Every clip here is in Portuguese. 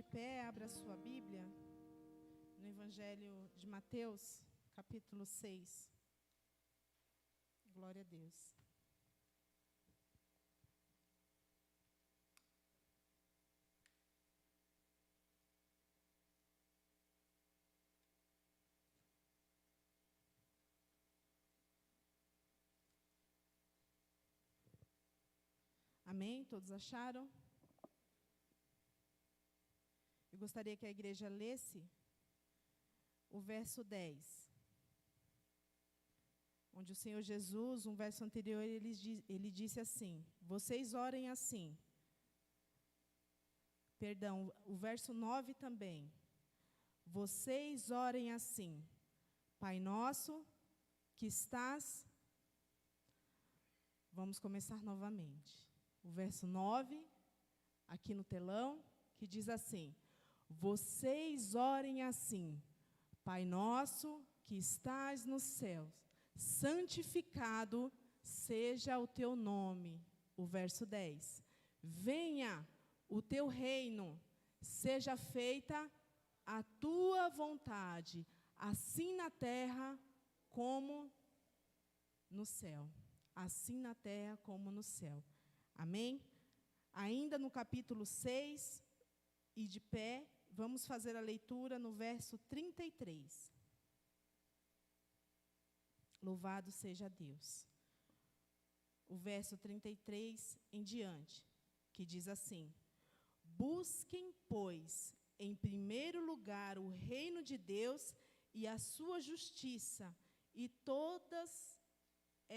de pé, abra a sua Bíblia no Evangelho de Mateus, capítulo 6. Glória a Deus. Amém? Todos acharam? Eu gostaria que a igreja lesse o verso 10. Onde o Senhor Jesus, um verso anterior, ele disse assim: vocês orem assim. Perdão, o verso 9 também. Vocês orem assim: Pai nosso, que estás... Vamos começar novamente. O verso 9, aqui no telão, que diz assim: vocês orem assim: Pai nosso, que estás nos céus, santificado seja o teu nome. O verso 10. Venha o teu reino, seja feita a tua vontade, assim na terra como no céu. Assim na terra como no céu. Amém? Ainda no capítulo 6, e de pé, vamos fazer a leitura no verso 33. Louvado seja Deus. O verso 33 em diante, que diz assim: busquem, pois, em primeiro lugar o reino de Deus e a sua justiça, e todas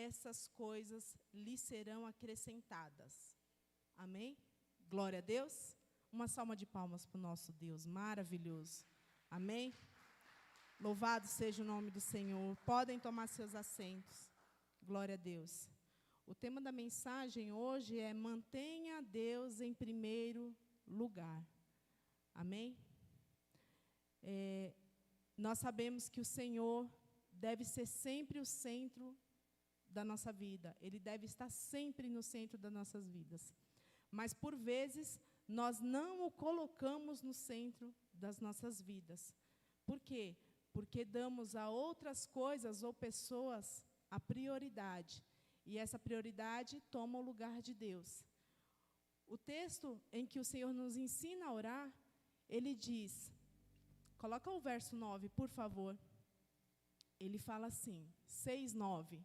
essas coisas lhe serão acrescentadas. Amém? Glória a Deus. Uma salva de palmas para o nosso Deus maravilhoso. Amém? Louvado seja o nome do Senhor. Podem tomar seus assentos. Glória a Deus. O tema da mensagem hoje é: mantenha Deus em primeiro lugar. Amém? Nós sabemos que o Senhor deve ser sempre o centro da nossa vida. Ele deve estar sempre no centro das nossas vidas. Mas, por vezes, nós não o colocamos no centro das nossas vidas. Por quê? Porque damos a outras coisas ou pessoas a prioridade. E essa prioridade toma o lugar de Deus. O texto em que o Senhor nos ensina a orar, ele diz... Coloca o verso 9, por favor. Ele fala assim, 6:9.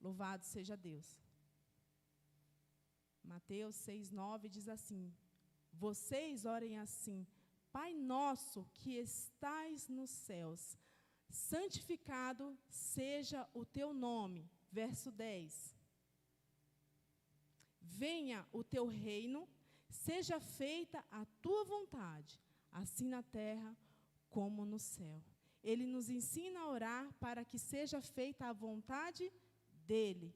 Louvado seja Deus. Mateus 6:9 diz assim: vocês orem assim: Pai nosso que estais nos céus, santificado seja o teu nome. Verso 10. Venha o teu reino, seja feita a tua vontade, assim na terra como no céu. Ele nos ensina a orar para que seja feita a vontade dele,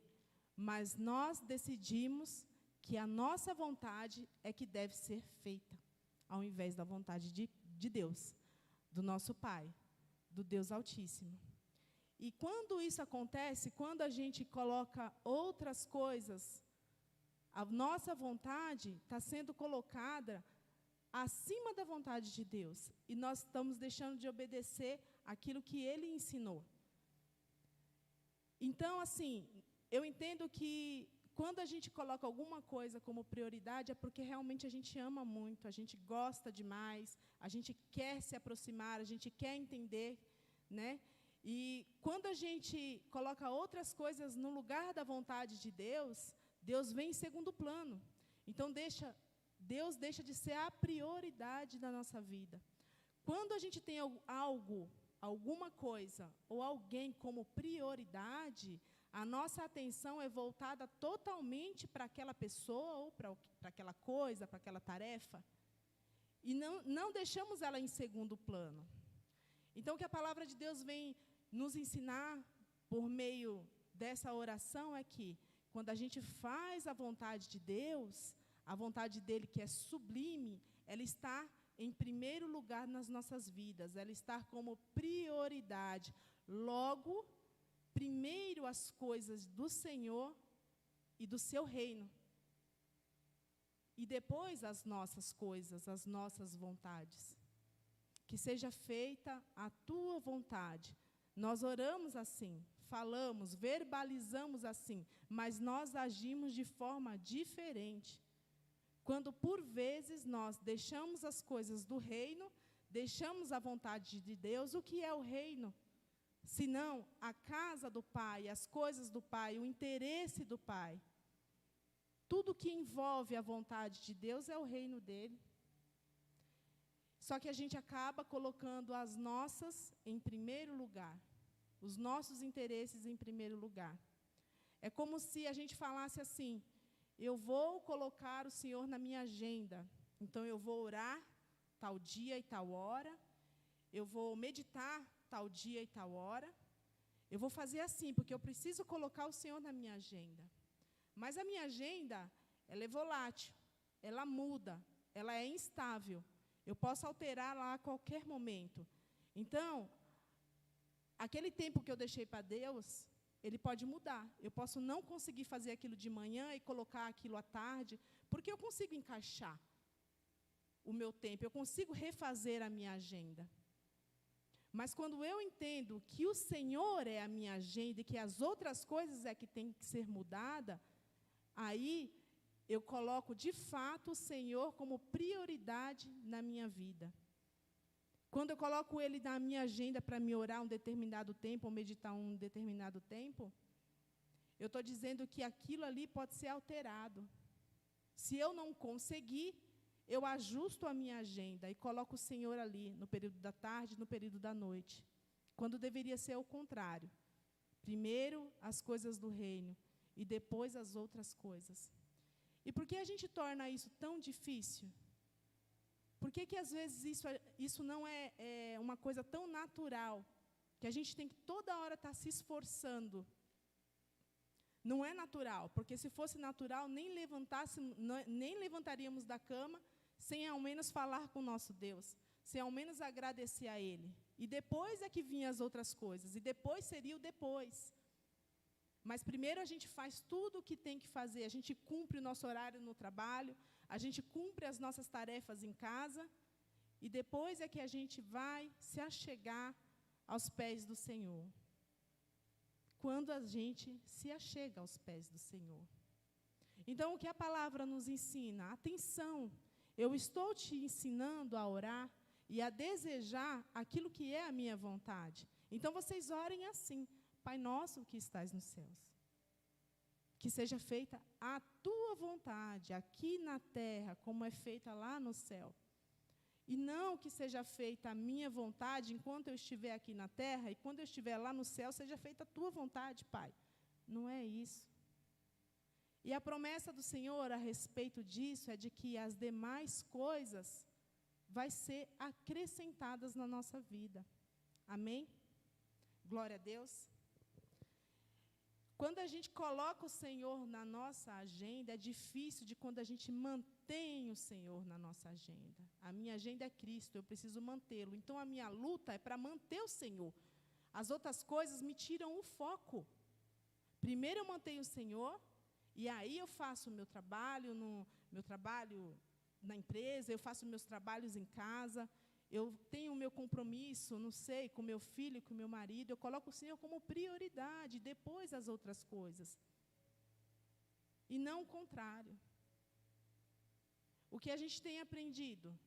mas nós decidimos que a nossa vontade é que deve ser feita, ao invés da vontade de Deus, do nosso Pai, do Deus Altíssimo. E quando isso acontece, quando a gente coloca outras coisas, a nossa vontade está sendo colocada acima da vontade de Deus, e nós estamos deixando de obedecer aquilo que Ele ensinou. Então, assim, eu entendo que quando a gente coloca alguma coisa como prioridade, é porque realmente a gente ama muito, a gente gosta demais, a gente quer se aproximar, a gente quer entender, né? E quando a gente coloca outras coisas no lugar da vontade de Deus, Deus vem em segundo plano. Então, Deus deixa de ser a prioridade da nossa vida. Quando a gente tem algo, alguma coisa ou alguém como prioridade, a nossa atenção é voltada totalmente para aquela pessoa ou para aquela coisa, para aquela tarefa, e não deixamos ela em segundo plano. Então, o que a palavra de Deus vem nos ensinar por meio dessa oração é que, quando a gente faz a vontade de Deus, a vontade dele, que é sublime, ela está em primeiro lugar nas nossas vidas, ela está como prioridade. Logo, primeiro as coisas do Senhor e do seu reino. e depois as nossas coisas, as nossas vontades. Que seja feita a tua vontade. Nós oramos assim, falamos, verbalizamos assim, mas nós agimos de forma diferente. Quando, por vezes, nós deixamos as coisas do reino, deixamos a vontade de Deus. O que é o reino? Senão a casa do Pai, as coisas do Pai, o interesse do Pai. Tudo que envolve a vontade de Deus é o reino dele. Só que a gente acaba colocando as nossas em primeiro lugar, os nossos interesses em primeiro lugar. É como se a gente falasse assim: eu vou colocar o Senhor na minha agenda, então eu vou orar tal dia e tal hora, eu vou meditar tal dia e tal hora, eu vou fazer assim, porque eu preciso colocar o Senhor na minha agenda. Mas a minha agenda, ela é volátil, ela muda, ela é instável. Eu posso alterar lá a qualquer momento. Então, aquele tempo que eu deixei para Deus, ele pode mudar. Eu posso não conseguir fazer aquilo de manhã e colocar aquilo à tarde, porque eu consigo encaixar o meu tempo, eu consigo refazer a minha agenda. Mas quando eu entendo que o Senhor é a minha agenda e que as outras coisas é que tem que ser mudada, aí eu coloco de fato o Senhor como prioridade na minha vida. Quando eu coloco Ele na minha agenda para me orar um determinado tempo, ou meditar um determinado tempo, eu estou dizendo que aquilo ali pode ser alterado. Se eu não conseguir, eu ajusto a minha agenda e coloco o Senhor ali, no período da tarde, no período da noite. Quando deveria ser o contrário. Primeiro as coisas do reino e depois as outras coisas. E por que a gente torna isso tão difícil? Por que às vezes isso não é uma coisa tão natural, que a gente tem que toda hora estar se esforçando? Não é natural, porque se fosse natural, nem levantaríamos da cama sem ao menos falar com o nosso Deus, sem ao menos agradecer a Ele. E depois é que vinham as outras coisas, e depois seria o depois. Mas primeiro a gente faz tudo o que tem que fazer, a gente cumpre o nosso horário no trabalho, a gente cumpre as nossas tarefas em casa, e depois é que a gente vai se achegar aos pés do Senhor. Quando a gente se achega aos pés do Senhor. Então, o que a palavra nos ensina? Atenção, eu estou te ensinando a orar e a desejar aquilo que é a minha vontade. Então, vocês orem assim: Pai nosso que estás nos céus, que seja feita a tua vontade, aqui na terra, como é feita lá no céu. E não que seja feita a minha vontade enquanto eu estiver aqui na terra, e quando eu estiver lá no céu, seja feita a tua vontade, Pai. Não é isso. E a promessa do Senhor a respeito disso é de que as demais coisas vai ser acrescentadas na nossa vida. Amém? Glória a Deus. Quando a gente coloca o Senhor na nossa agenda, é difícil de quando a gente mantém o Senhor na nossa agenda. A minha agenda é Cristo, eu preciso mantê-lo. Então, a minha luta é para manter o Senhor. As outras coisas me tiram o foco. Primeiro eu mantenho o Senhor, e aí eu faço o meu trabalho, na empresa, eu faço meus trabalhos em casa, eu tenho o meu compromisso, não sei, com meu filho, com meu marido, eu coloco o Senhor como prioridade, depois as outras coisas. E não o contrário. O que a gente tem aprendido?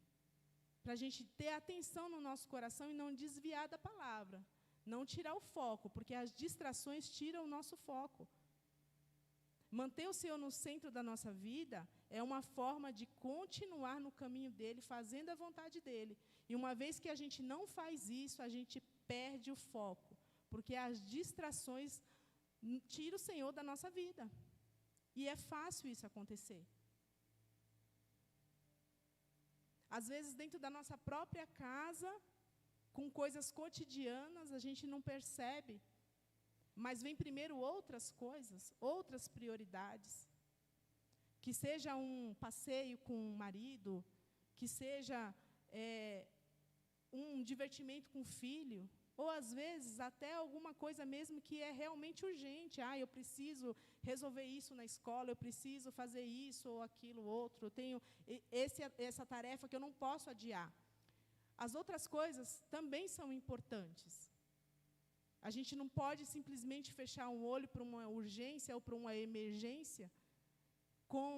Para a gente ter atenção no nosso coração e não desviar da palavra. Não tirar o foco, porque as distrações tiram o nosso foco. Manter o Senhor no centro da nossa vida é uma forma de continuar no caminho dEle, fazendo a vontade dEle. E uma vez que a gente não faz isso, a gente perde o foco, porque as distrações tiram o Senhor da nossa vida. E é fácil isso acontecer. Às vezes, dentro da nossa própria casa, com coisas cotidianas, a gente não percebe, mas vem primeiro outras coisas, outras prioridades. Que seja um passeio com o marido, que seja um divertimento com o filho, ou às vezes até alguma coisa mesmo que é realmente urgente. Eu preciso resolver isso na escola, eu preciso fazer isso ou aquilo outro, eu tenho essa tarefa que eu não posso adiar. As outras coisas também são importantes. A gente não pode simplesmente fechar um olho para uma urgência ou para uma emergência com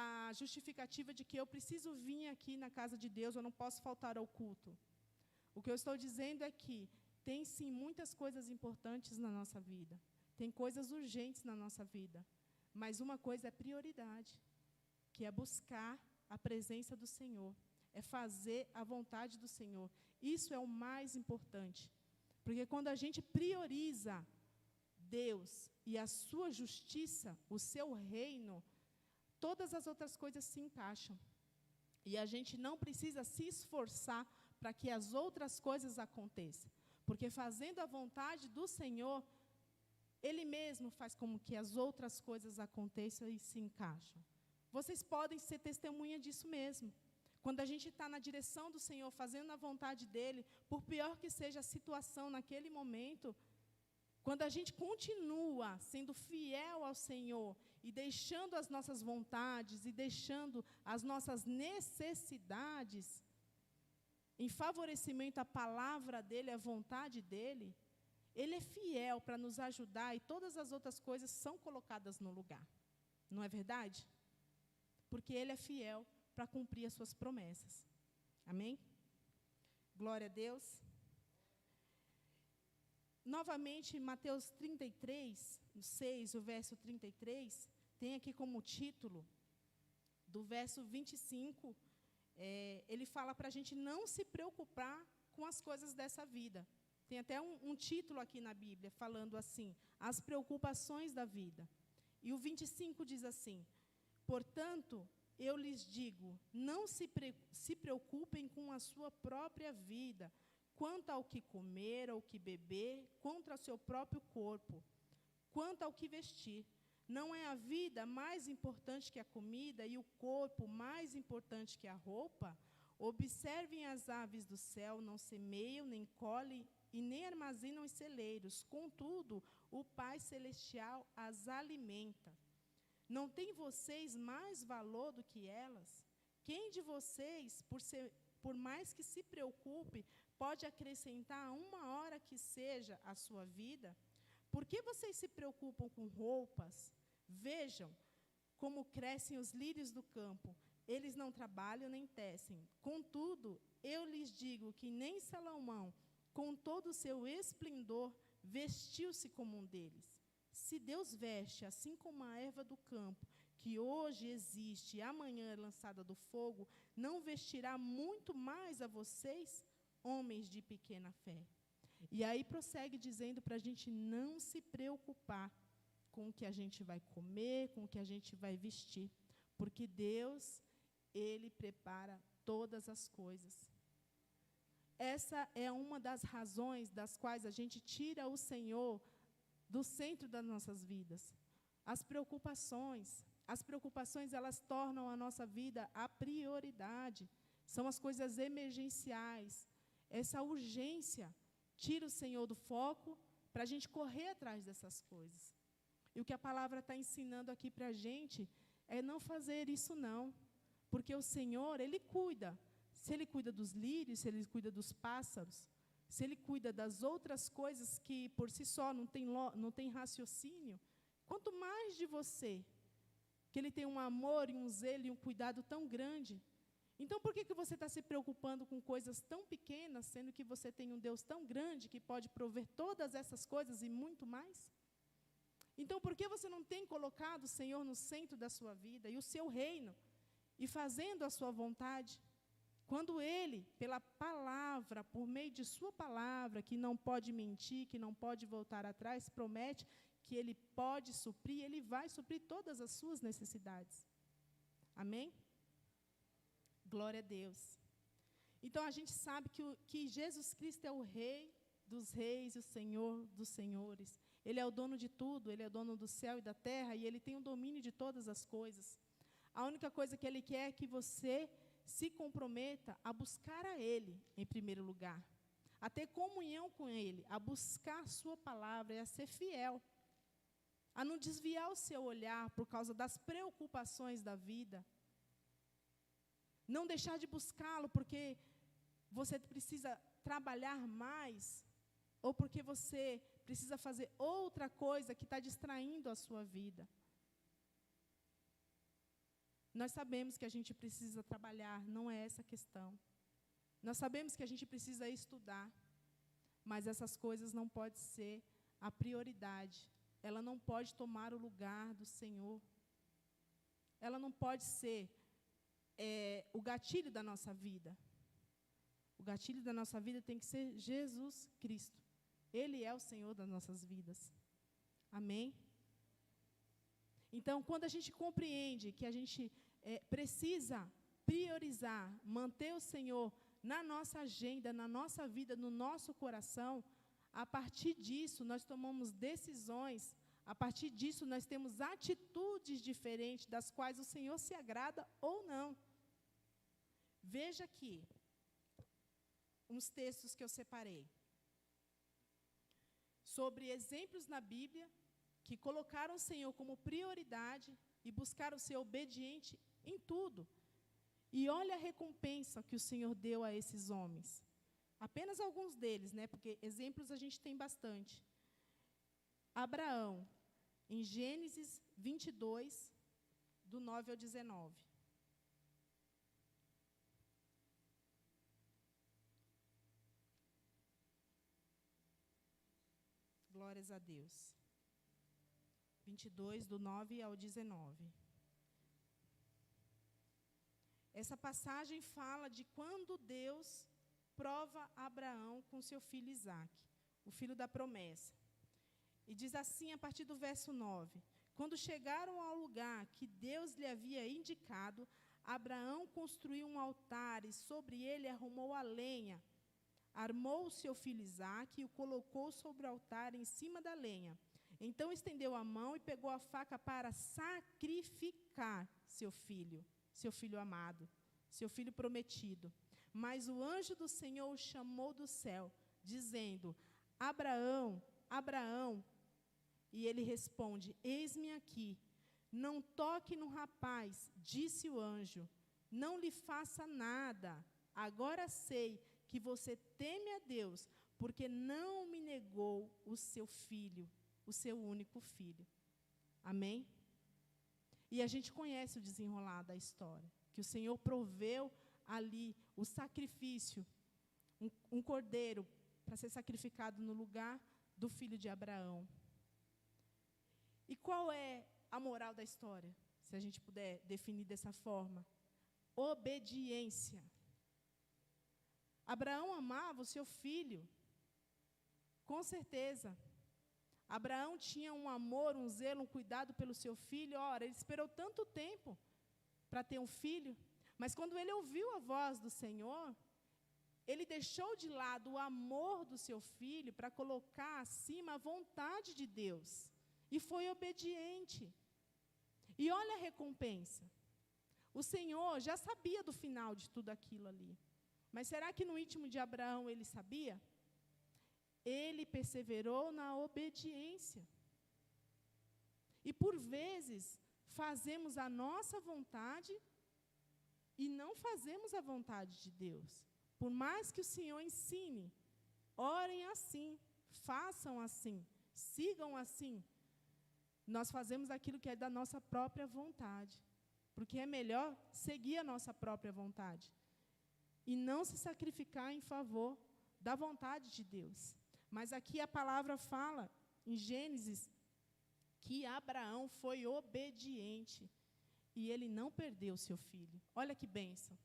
a justificativa de que eu preciso vir aqui na casa de Deus, eu não posso faltar ao culto. O que eu estou dizendo é que tem, sim, muitas coisas importantes na nossa vida. Tem coisas urgentes na nossa vida. Mas uma coisa é prioridade, que é buscar a presença do Senhor. É fazer a vontade do Senhor. Isso é o mais importante. Porque quando a gente prioriza Deus e a sua justiça, o seu reino, todas as outras coisas se encaixam. E a gente não precisa se esforçar para que as outras coisas aconteçam. Porque fazendo a vontade do Senhor, Ele mesmo faz como que as outras coisas aconteçam e se encaixam. Vocês podem ser testemunha disso mesmo. Quando a gente está na direção do Senhor, fazendo a vontade dEle, por pior que seja a situação naquele momento, quando a gente continua sendo fiel ao Senhor e deixando as nossas vontades e deixando as nossas necessidades em favorecimento à palavra dEle, à vontade dEle, Ele é fiel para nos ajudar e todas as outras coisas são colocadas no lugar. Não é verdade? Porque Ele é fiel para cumprir as suas promessas. Amém? Glória a Deus. Novamente, Mateus 33, 6, o verso 33, tem aqui como título, do verso 25, ele fala para a gente não se preocupar com as coisas dessa vida. Tem até um título aqui na Bíblia, falando assim, as preocupações da vida. E o 25 diz assim, portanto, eu lhes digo, não se preocupem com a sua própria vida, quanto ao que comer, ao que beber, quanto ao seu próprio corpo, quanto ao que vestir. Não é a vida mais importante que a comida e o corpo mais importante que a roupa? Observem as aves do céu, não semeiam, nem colhem e nem armazenam em celeiros. Contudo, o Pai Celestial as alimenta. Não têm vocês mais valor do que elas? Quem de vocês, por mais que se preocupe, pode acrescentar uma hora que seja a sua vida? Por que vocês se preocupam com roupas? Vejam como crescem os lírios do campo. Eles não trabalham nem tecem. Contudo, eu lhes digo que nem Salomão, com todo o seu esplendor, vestiu-se como um deles. Se Deus veste, assim como a erva do campo, que hoje existe e amanhã é lançada do fogo, não vestirá muito mais a vocês, homens de pequena fé? E aí prossegue dizendo para a gente não se preocupar com o que a gente vai comer, com o que a gente vai vestir, porque Deus, Ele prepara todas as coisas. Essa é uma das razões das quais a gente tira o Senhor do centro das nossas vidas. As preocupações elas tornam a nossa vida a prioridade. São as coisas emergenciais. Essa urgência tira o Senhor do foco para a gente correr atrás dessas coisas. E o que a palavra está ensinando aqui para a gente é não fazer isso não. Porque o Senhor, Ele cuida. Se Ele cuida dos lírios, se Ele cuida dos pássaros, se Ele cuida das outras coisas que por si só não tem raciocínio, quanto mais de você, que Ele tem um amor e um zelo e um cuidado tão grande. Então, por que você está se preocupando com coisas tão pequenas, sendo que você tem um Deus tão grande que pode prover todas essas coisas e muito mais? Então, por que você não tem colocado o Senhor no centro da sua vida e o seu reino, e fazendo a sua vontade? Quando Ele, pela palavra, por meio de sua palavra, que não pode mentir, que não pode voltar atrás, promete que Ele pode suprir, Ele vai suprir todas as suas necessidades. Amém? Glória a Deus. Então, a gente sabe que Jesus Cristo é o Rei dos reis e o Senhor dos senhores. Ele é o dono de tudo, Ele é o dono do céu e da terra, e Ele tem o domínio de todas as coisas. A única coisa que Ele quer é que você se comprometa a buscar a Ele em primeiro lugar, a ter comunhão com Ele, a buscar a sua palavra e a ser fiel, a não desviar o seu olhar por causa das preocupações da vida, não deixar de buscá-lo porque você precisa trabalhar mais, ou porque você precisa fazer outra coisa que está distraindo a sua vida. Nós sabemos que a gente precisa trabalhar, não é essa a questão. Nós sabemos que a gente precisa estudar, mas essas coisas não podem ser a prioridade. Ela não pode tomar o lugar do Senhor. Ela não pode ser o gatilho da nossa vida. O gatilho da nossa vida tem que ser Jesus Cristo. Ele é o Senhor das nossas vidas. Amém? Então, quando a gente compreende que a gente precisa priorizar, manter o Senhor na nossa agenda, na nossa vida, no nosso coração, a partir disso nós tomamos decisões, a partir disso nós temos atitudes diferentes das quais o Senhor se agrada ou não. Veja aqui uns textos que eu separei sobre exemplos na Bíblia que colocaram o Senhor como prioridade e buscaram ser obediente em tudo. E olha a recompensa que o Senhor deu a esses homens. Apenas alguns deles, né? Porque exemplos a gente tem bastante. Abraão, em Gênesis 22, do 9 ao 19. Glórias a Deus. 22, do 9 ao 19. Essa passagem fala de quando Deus prova Abraão com seu filho Isaque, o filho da promessa. E diz assim, a partir do verso 9: quando chegaram ao lugar que Deus lhe havia indicado, Abraão construiu um altar e sobre ele arrumou a lenha. Armou o seu filho Isaque e o colocou sobre o altar em cima da lenha. Então estendeu a mão e pegou a faca para sacrificar seu filho amado, seu filho prometido. Mas o anjo do Senhor o chamou do céu, dizendo: Abraão, Abraão. E ele responde: eis-me aqui. Não toque no rapaz, disse o anjo. Não lhe faça nada. Agora sei que você teme a Deus, porque não me negou o seu filho, o seu único filho. Amém? E a gente conhece o desenrolar da história, que o Senhor proveu ali o sacrifício, um cordeiro para ser sacrificado no lugar do filho de Abraão. E qual é a moral da história, se a gente puder definir dessa forma? Obediência. Abraão amava o seu filho, com certeza. Abraão tinha um amor, um zelo, um cuidado pelo seu filho. Ora, ele esperou tanto tempo para ter um filho, mas quando ele ouviu a voz do Senhor, ele deixou de lado o amor do seu filho para colocar acima a vontade de Deus. E foi obediente. E olha a recompensa. O Senhor já sabia do final de tudo aquilo ali. Mas será que no íntimo de Abraão ele sabia? Ele perseverou na obediência. E por vezes fazemos a nossa vontade e não fazemos a vontade de Deus. Por mais que o Senhor ensine, orem assim, façam assim, sigam assim, nós fazemos aquilo que é da nossa própria vontade. Porque é melhor seguir a nossa própria vontade e não se sacrificar em favor da vontade de Deus. Mas aqui a palavra fala, em Gênesis, que Abraão foi obediente e ele não perdeu seu filho. Olha que bênção.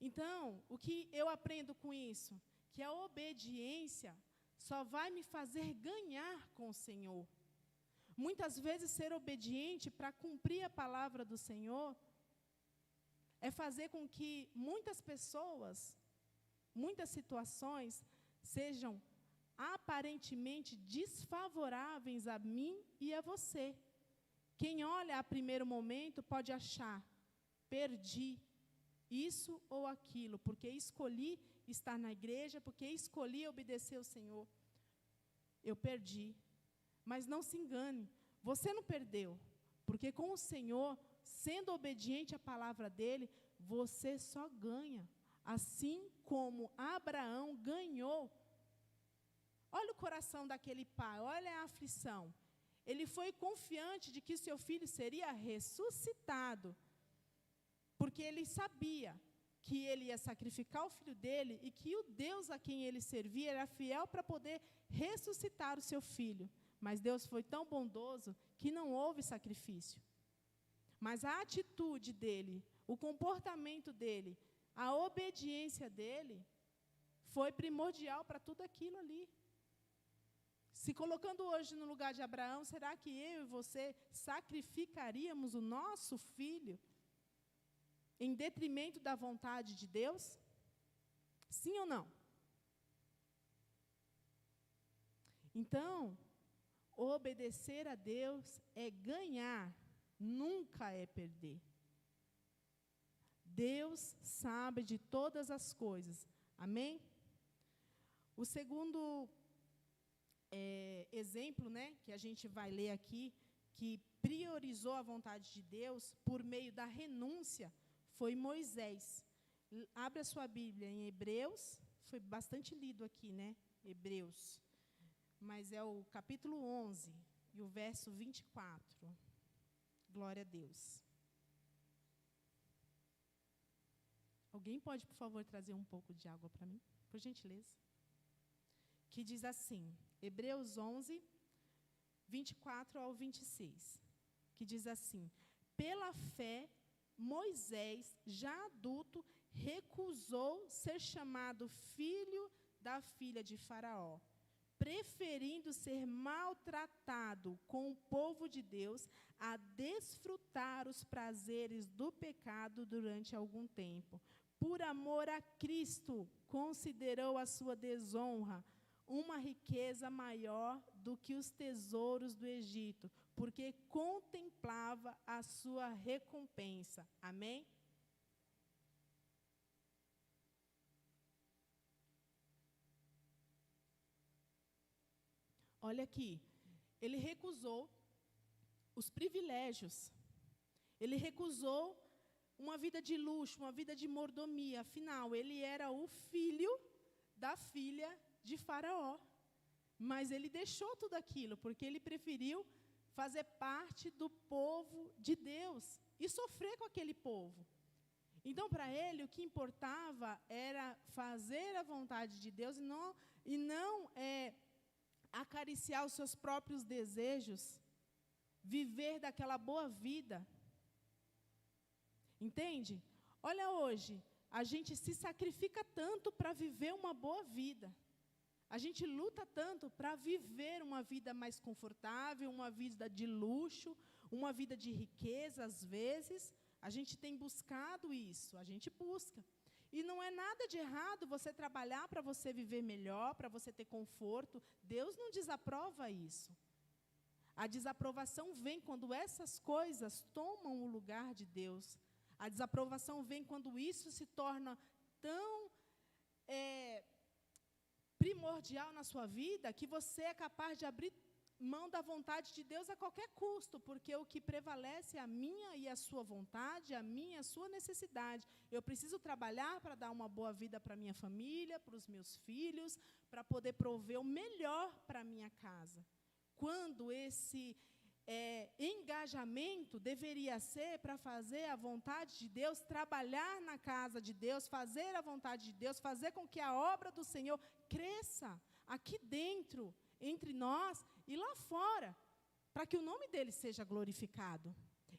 Então, o que eu aprendo com isso? Que a obediência só vai me fazer ganhar com o Senhor. Muitas vezes, ser obediente para cumprir a palavra do Senhor é fazer com que muitas pessoas, muitas situações, sejam aparentemente desfavoráveis a mim e a você. Quem olha a primeiro momento pode achar, perdi, isso ou aquilo, porque escolhi estar na igreja, porque escolhi obedecer ao Senhor. Eu perdi. Mas não se engane, você não perdeu, porque com o Senhor, sendo obediente à palavra dele, você só ganha, assim como Abraão ganhou. Olha o coração daquele pai, olha a aflição. Ele foi confiante de que seu filho seria ressuscitado, porque ele sabia que ele ia sacrificar o filho dele e que o Deus a quem ele servia era fiel para poder ressuscitar o seu filho. Mas Deus foi tão bondoso que não houve sacrifício. Mas a atitude dele, o comportamento dele, a obediência dele, foi primordial para tudo aquilo ali. Se colocando hoje no lugar de Abraão, será que eu e você sacrificaríamos o nosso filho em detrimento da vontade de Deus? Sim ou não? Então, obedecer a Deus é ganhar, nunca é perder. Deus sabe de todas as coisas. Amém? O segundo exemplo, né, que a gente vai ler aqui, que priorizou a vontade de Deus por meio da renúncia, foi Moisés. Abre a sua Bíblia em Hebreus, foi bastante lido aqui, né? Hebreus. Mas é o capítulo 11 e o verso 24. Glória a Deus. Alguém pode, por favor, trazer um pouco de água para mim? Por gentileza. Que diz assim, Hebreus 11, 24 ao 26. Que diz assim, pela fé, Moisés, já adulto, recusou ser chamado filho da filha de Faraó, preferindo ser maltratado com o povo de Deus a desfrutar os prazeres do pecado durante algum tempo. Por amor a Cristo, considerou a sua desonra uma riqueza maior do que os tesouros do Egito, porque contemplava a sua recompensa. Amém? Olha aqui, ele recusou os privilégios, ele recusou uma vida de luxo, uma vida de mordomia, afinal, ele era o filho da filha de Faraó. Mas ele deixou tudo aquilo, porque ele preferiu fazer parte do povo de Deus e sofrer com aquele povo. Então, para ele, o que importava era fazer a vontade de Deus e não acariciar os seus próprios desejos, viver daquela boa vida. Entende? Olha hoje, a gente se sacrifica tanto para viver uma boa vida. A gente luta tanto para viver uma vida mais confortável, uma vida de luxo, uma vida de riqueza, às vezes. A gente tem buscado isso, a gente busca. E não é nada de errado você trabalhar para você viver melhor, para você ter conforto. Deus não desaprova isso. A desaprovação vem quando essas coisas tomam o lugar de Deus. A desaprovação vem quando isso se torna tão primordial na sua vida que você é capaz de abrir mão da vontade de Deus a qualquer custo, porque o que prevalece é a minha e a sua vontade, a minha e a sua necessidade. Eu preciso trabalhar para dar uma boa vida para a minha família, para os meus filhos, para poder prover o melhor para a minha casa. Quando esse engajamento deveria ser para fazer a vontade de Deus, trabalhar na casa de Deus, fazer a vontade de Deus, fazer com que a obra do Senhor cresça aqui dentro, entre nós e lá fora, para que o nome dele seja glorificado.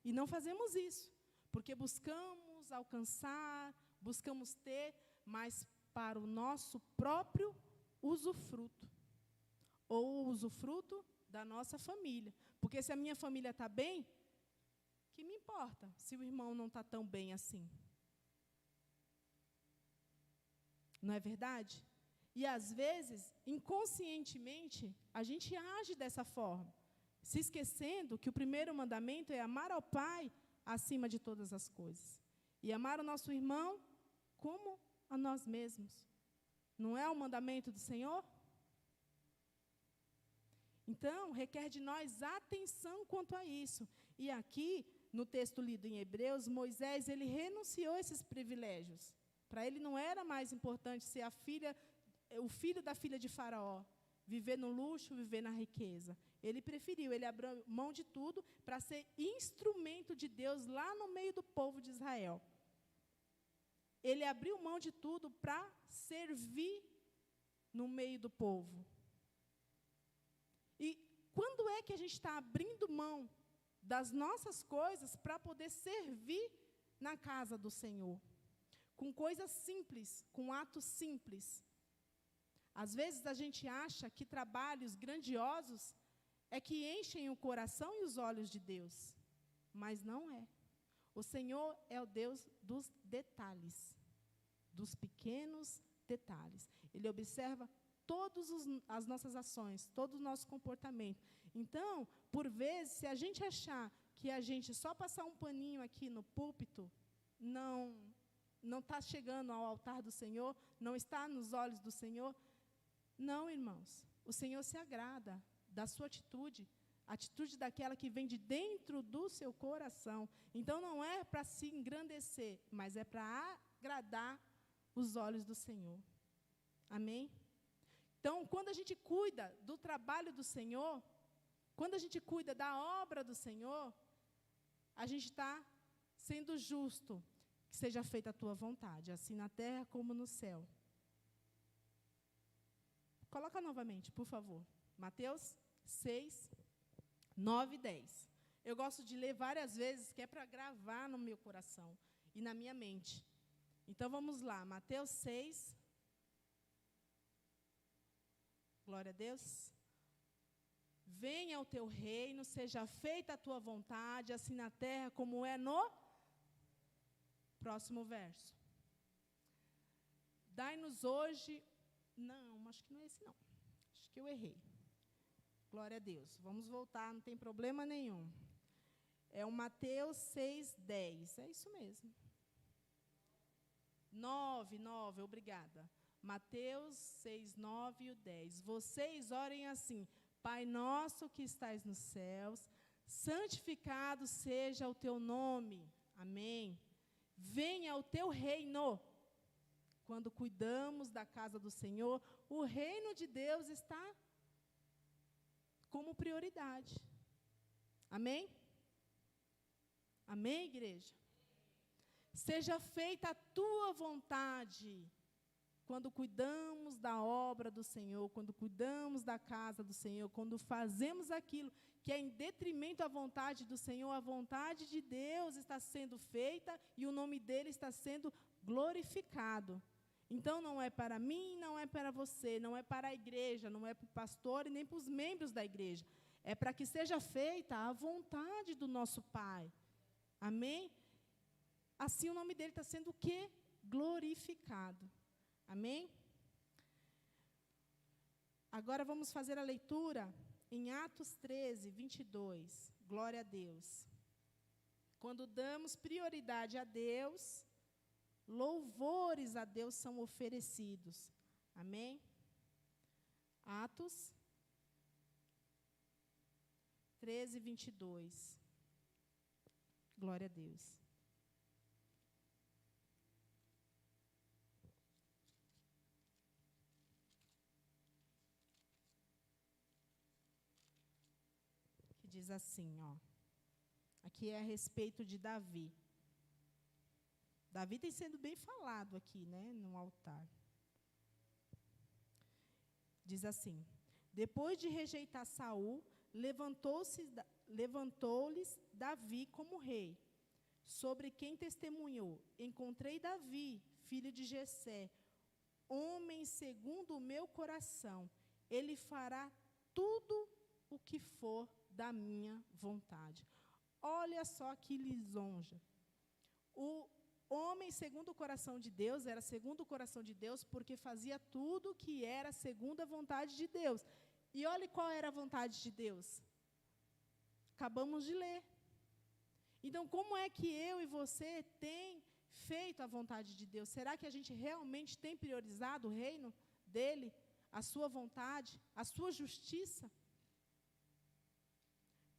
E não fazemos isso, porque buscamos alcançar, buscamos ter, mas para o nosso próprio usufruto, ou o usufruto da nossa família. Porque se a minha família está bem, que me importa se o irmão não está tão bem assim? Não é verdade? E, às vezes, inconscientemente, a gente age dessa forma, se esquecendo que o primeiro mandamento é amar ao Pai acima de todas as coisas. E amar o nosso irmão como a nós mesmos. Não é o mandamento do Senhor? Então, requer de nós atenção quanto a isso. E aqui, no texto lido em Hebreus, Moisés, ele renunciou a esses privilégios. Para ele não era mais importante ser o filho da filha de Faraó, viver no luxo, viver na riqueza. Ele preferiu, ele abriu mão de tudo para ser instrumento de Deus lá no meio do povo de Israel. Ele abriu mão de tudo para servir no meio do povo. E quando é que a gente está abrindo mão das nossas coisas para poder servir na casa do Senhor? Com coisas simples, com atos simples. Às vezes a gente acha que trabalhos grandiosos é que enchem o coração e os olhos de Deus. Mas não é. O Senhor é o Deus dos detalhes, dos pequenos detalhes. Ele observa todas as nossas ações, todo o nosso comportamento. Então, por vezes, se a gente achar que a gente só passar um paninho aqui no púlpito, não está chegando ao altar do Senhor, não está nos olhos do Senhor, não, irmãos. O Senhor se agrada da sua atitude, atitude daquela que vem de dentro do seu coração. Então, não é para se engrandecer, mas é para agradar os olhos do Senhor. Amém? Então, quando a gente cuida do trabalho do Senhor, quando a gente cuida da obra do Senhor, a gente está sendo justo. Que seja feita a tua vontade, assim na terra como no céu. Coloca novamente, por favor. Mateus 6, 9 e 10. Eu gosto de ler várias vezes, que é para gravar no meu coração e na minha mente. Então, vamos lá. Mateus 6. Glória a Deus. Venha o teu reino, seja feita a tua vontade, assim na terra como é no... Próximo verso. Dai-nos hoje... Não, acho que não é esse não. Acho que eu errei. Glória a Deus. Vamos voltar, não tem problema nenhum. É o Mateus 6, 10. É isso mesmo. 9, obrigada. Mateus 6, 9 e o 10. Vocês orem assim: Pai nosso que estais nos céus, santificado seja o teu nome. Amém. Venha o teu reino. Quando cuidamos da casa do Senhor, o reino de Deus está como prioridade. Amém? Amém, igreja? Seja feita a tua vontade. Quando cuidamos da obra do Senhor, quando cuidamos da casa do Senhor, quando fazemos aquilo que é em detrimento à vontade do Senhor, a vontade de Deus está sendo feita e o nome dele está sendo glorificado. Então, não é para mim, não é para você, não é para a igreja, não é para o pastor e nem para os membros da igreja. É para que seja feita a vontade do nosso Pai. Amém? Assim o nome dele está sendo o quê? Glorificado. Amém? Agora vamos fazer a leitura em Atos 13, 22. Glória a Deus. Quando damos prioridade a Deus, louvores a Deus são oferecidos. Amém? Atos 13, 22. Glória a Deus. Que diz assim, ó. Aqui é a respeito de Davi. Davi tem sendo bem falado aqui, né, no altar. Diz assim: depois de rejeitar Saul, levantou-lhes Davi como rei, sobre quem testemunhou: encontrei Davi, filho de Jessé, homem segundo o meu coração. Ele fará tudo o que for da minha vontade. Olha só que lisonja. O homem segundo o coração de Deus era segundo o coração de Deus porque fazia tudo que era segundo a vontade de Deus. E olhe qual era a vontade de Deus. Acabamos de ler. Então, como é que eu e você tem feito a vontade de Deus? Será que a gente realmente tem priorizado o reino dele, a sua vontade, a sua justiça?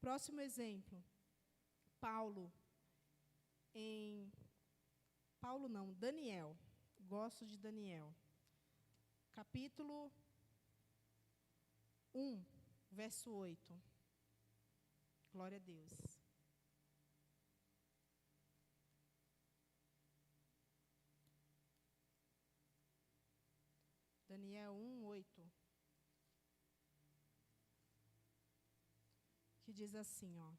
Próximo exemplo, Daniel. Gosto de Daniel. Capítulo 1, verso 8. Glória a Deus. Daniel 1, 8. Que diz assim, ó.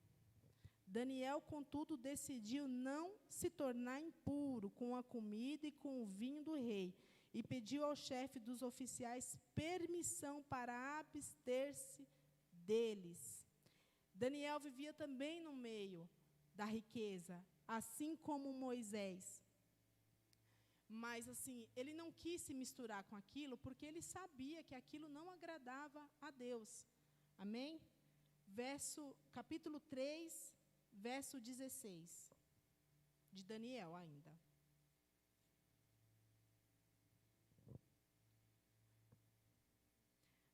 Daniel, contudo, decidiu não se tornar impuro com a comida e com o vinho do rei, e pediu ao chefe dos oficiais permissão para abster-se deles. Daniel vivia também no meio da riqueza, assim como Moisés. Mas, assim, ele não quis se misturar com aquilo, porque ele sabia que aquilo não agradava a Deus. Amém? Capítulo 3, verso 16, de Daniel ainda.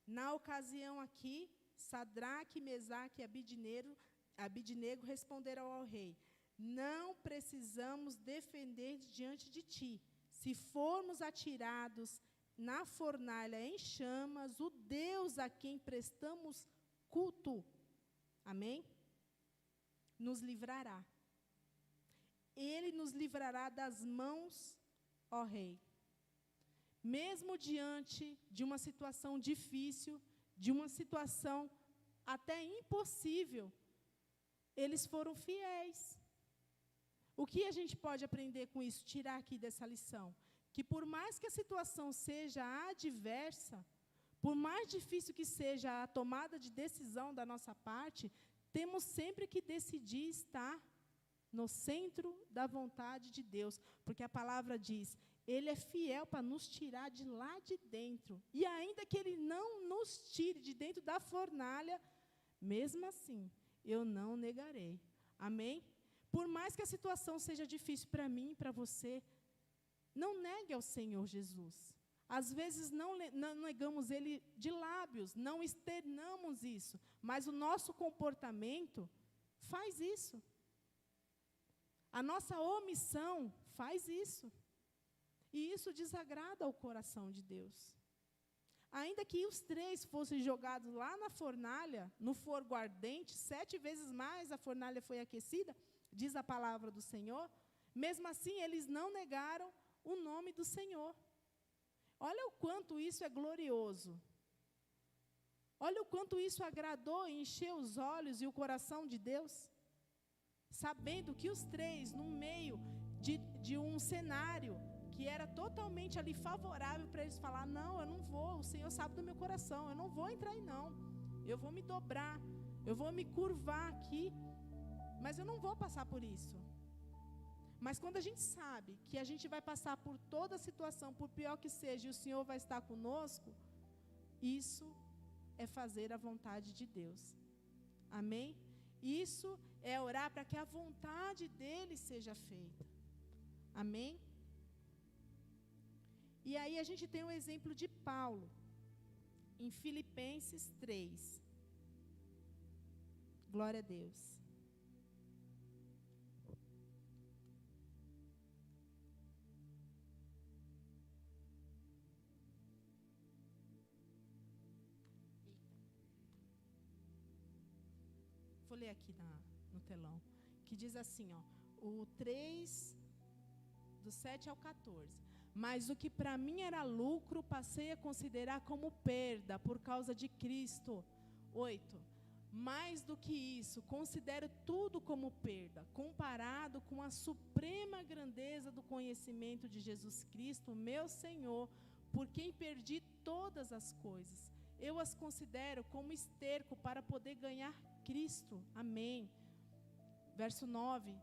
Na ocasião aqui, Sadraque, Mesaque e Abidnego responderam ao rei: não precisamos defender diante de ti. Se formos atirados na fornalha em chamas, o Deus a quem prestamos culto, amém? Nos livrará. Ele nos livrará das mãos, ó rei. Mesmo diante de uma situação difícil, de uma situação até impossível, eles foram fiéis. O que a gente pode aprender com isso, tirar aqui dessa lição? Que por mais que a situação seja adversa, por mais difícil que seja a tomada de decisão da nossa parte, temos sempre que decidir estar no centro da vontade de Deus, porque a palavra diz: Ele é fiel para nos tirar de lá de dentro. E ainda que Ele não nos tire de dentro da fornalha, mesmo assim, eu não negarei. Amém? Por mais que a situação seja difícil para mim e para você, não negue ao Senhor Jesus. Às vezes não negamos Ele de lábios, não externamos isso, mas o nosso comportamento faz isso. A nossa omissão faz isso. E isso desagrada ao coração de Deus. Ainda que os 3 fossem jogados lá na fornalha, no fogo ardente, 7 vezes mais a fornalha foi aquecida, diz a palavra do Senhor, mesmo assim eles não negaram o nome do Senhor. Olha o quanto isso é glorioso. Olha o quanto isso agradou e encheu os olhos e o coração de Deus. Sabendo que os 3, no meio de um cenário que era totalmente ali favorável para eles falar: não, eu não vou, o Senhor sabe do meu coração, eu não vou entrar aí não. Eu vou me dobrar, eu vou me curvar aqui, mas eu não vou passar por isso. Mas quando a gente sabe que a gente vai passar por toda a situação, por pior que seja, e o Senhor vai estar conosco, isso é fazer a vontade de Deus. Amém? Isso é orar para que a vontade dEle seja feita. Amém? E aí a gente tem um exemplo de Paulo, em Filipenses 3. Glória a Deus. Vou ler aqui no telão, que diz assim, ó, o 3, do 7 ao 14. Mas o que para mim era lucro, passei a considerar como perda por causa de Cristo. 8. Mais do que isso, considero tudo como perda, comparado com a suprema grandeza do conhecimento de Jesus Cristo, meu Senhor, por quem perdi todas as coisas. Eu as considero como esterco para poder ganhar Cristo. Amém. Verso 9.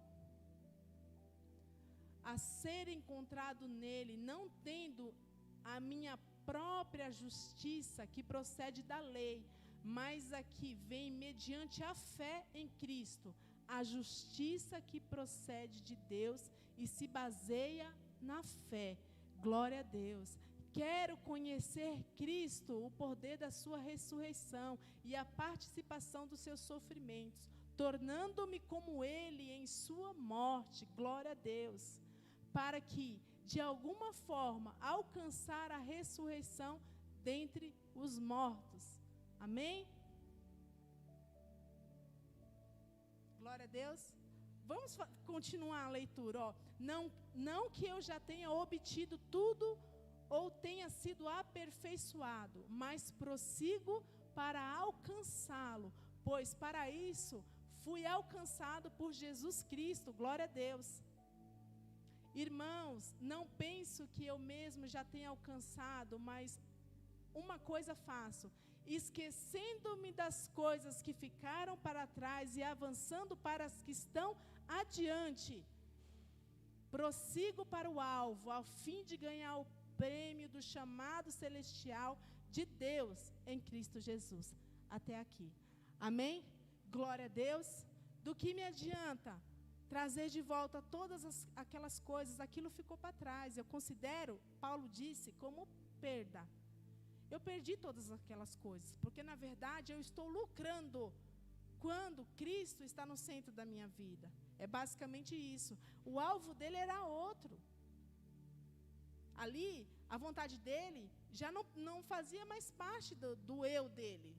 A ser encontrado nele, não tendo a minha própria justiça que procede da lei, mas a que vem mediante a fé em Cristo, a justiça que procede de Deus e se baseia na fé. Glória a Deus. Quero conhecer Cristo, o poder da sua ressurreição e a participação dos seus sofrimentos, tornando-me como Ele em sua morte. Glória a Deus. Para que, de alguma forma, alcançar a ressurreição dentre os mortos. Amém? Glória a Deus. Vamos continuar a leitura. Ó. Não que eu já tenha obtido tudo ou tenha sido aperfeiçoado, mas prossigo para alcançá-lo, pois para isso fui alcançado por Jesus Cristo. Glória a Deus. Irmãos, não penso que eu mesmo já tenha alcançado, mas uma coisa faço, esquecendo-me das coisas que ficaram para trás e avançando para as que estão adiante, prossigo para o alvo, a fim de ganhar o prêmio do chamado celestial de Deus em Cristo Jesus. Até aqui. Amém? Glória a Deus. Do que me adianta trazer de volta todas aquelas coisas? Aquilo ficou para trás. Eu considero, Paulo disse, como perda. Eu perdi todas aquelas coisas, porque na verdade eu estou lucrando quando Cristo está no centro da minha vida. É basicamente isso. O alvo dele era outro. Ali, a vontade dele já não fazia mais parte do eu dele.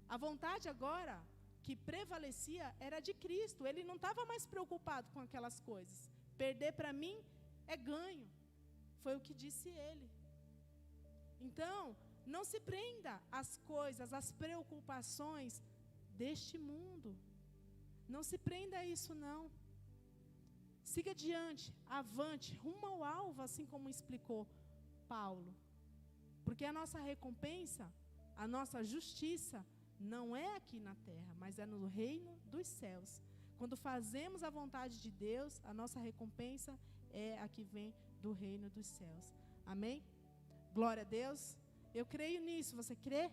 A vontade agora que prevalecia era de Cristo. Ele não estava mais preocupado com aquelas coisas. Perder para mim é ganho. Foi o que disse ele. Então, não se prenda às coisas, às preocupações deste mundo. Não se prenda a isso, não. Siga adiante, avante, rumo ao alvo, assim como explicou Paulo. Porque a nossa recompensa, a nossa justiça, não é aqui na terra, mas é no reino dos céus. Quando fazemos a vontade de Deus, a nossa recompensa é a que vem do reino dos céus. Amém? Glória a Deus. Eu creio nisso, você crê?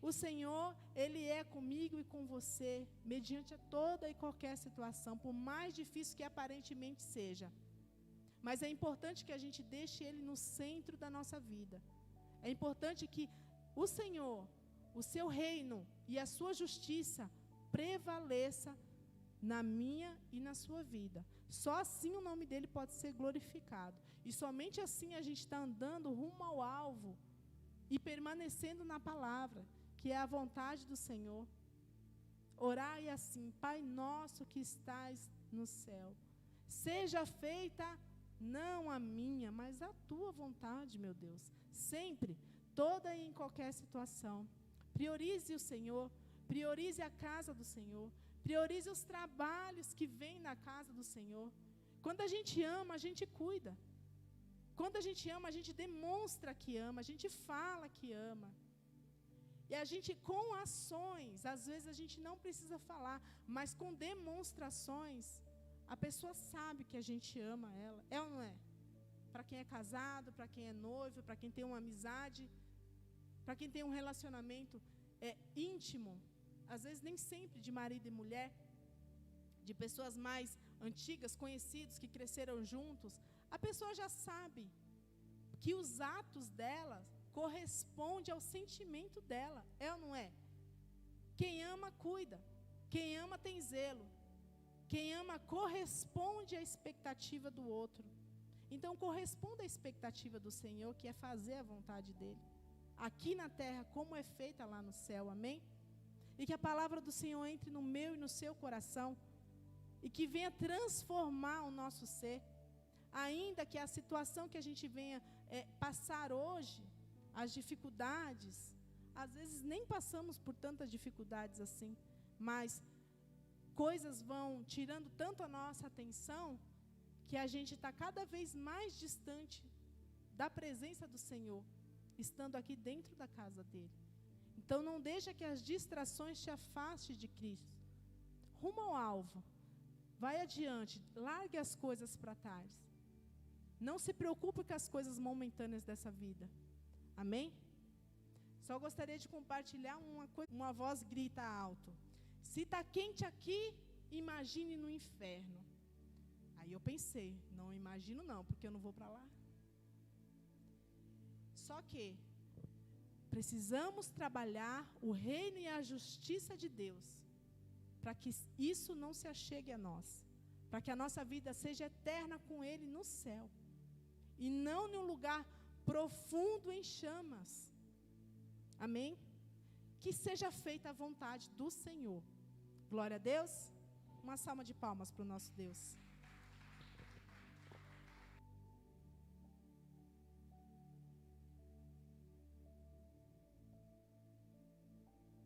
O Senhor, Ele é comigo e com você, mediante a toda e qualquer situação, por mais difícil que aparentemente seja. Mas é importante que a gente deixe Ele no centro da nossa vida. É importante que o Senhor, o seu reino e a sua justiça prevaleça na minha e na sua vida. Só assim o nome dele pode ser glorificado. E somente assim a gente está andando rumo ao alvo e permanecendo na palavra, que é a vontade do Senhor. Orai assim: Pai nosso que estais no céu, seja feita não a minha, mas a tua vontade, meu Deus. Sempre, toda e em qualquer situação. Priorize o Senhor, priorize a casa do Senhor, priorize os trabalhos que vêm na casa do Senhor. Quando a gente ama, a gente cuida. Quando a gente ama, a gente demonstra que ama, a gente fala que ama. E a gente, com ações, às vezes a gente não precisa falar, mas com demonstrações, a pessoa sabe que a gente ama ela. É ou não é? Para quem é casado, para quem é noivo, para quem tem uma amizade, para quem tem um relacionamento íntimo, às vezes nem sempre de marido e mulher, de pessoas mais antigas, conhecidos, que cresceram juntos, a pessoa já sabe que os atos dela correspondem ao sentimento dela, é ou não é? Quem ama, cuida. Quem ama, tem zelo. Quem ama, corresponde à expectativa do outro. Então, corresponda à expectativa do Senhor, que é fazer a vontade dEle. Aqui na terra, como é feita lá no céu, amém? E que a palavra do Senhor entre no meu e no seu coração, e que venha transformar o nosso ser. Ainda que a situação que a gente venha passar hoje, as dificuldades, às vezes nem passamos por tantas dificuldades assim, mas coisas vão tirando tanto a nossa atenção, que a gente está cada vez mais distante da presença do Senhor, estando aqui dentro da casa dEle. Então não deixa que as distrações te afastem de Cristo. Rumo ao alvo, vai adiante, largue as coisas para trás. Não se preocupe com as coisas momentâneas dessa vida. Amém? Só gostaria de compartilhar uma voz grita alto. Se está quente aqui, imagine no inferno. Aí eu pensei, não imagino não, porque eu não vou para lá. Só que precisamos trabalhar o reino e a justiça de Deus, para que isso não se achegue a nós, para que a nossa vida seja eterna com Ele no céu, e não em um lugar profundo em chamas. Amém? Que seja feita a vontade do Senhor. Glória a Deus. Uma salva de palmas para o nosso Deus.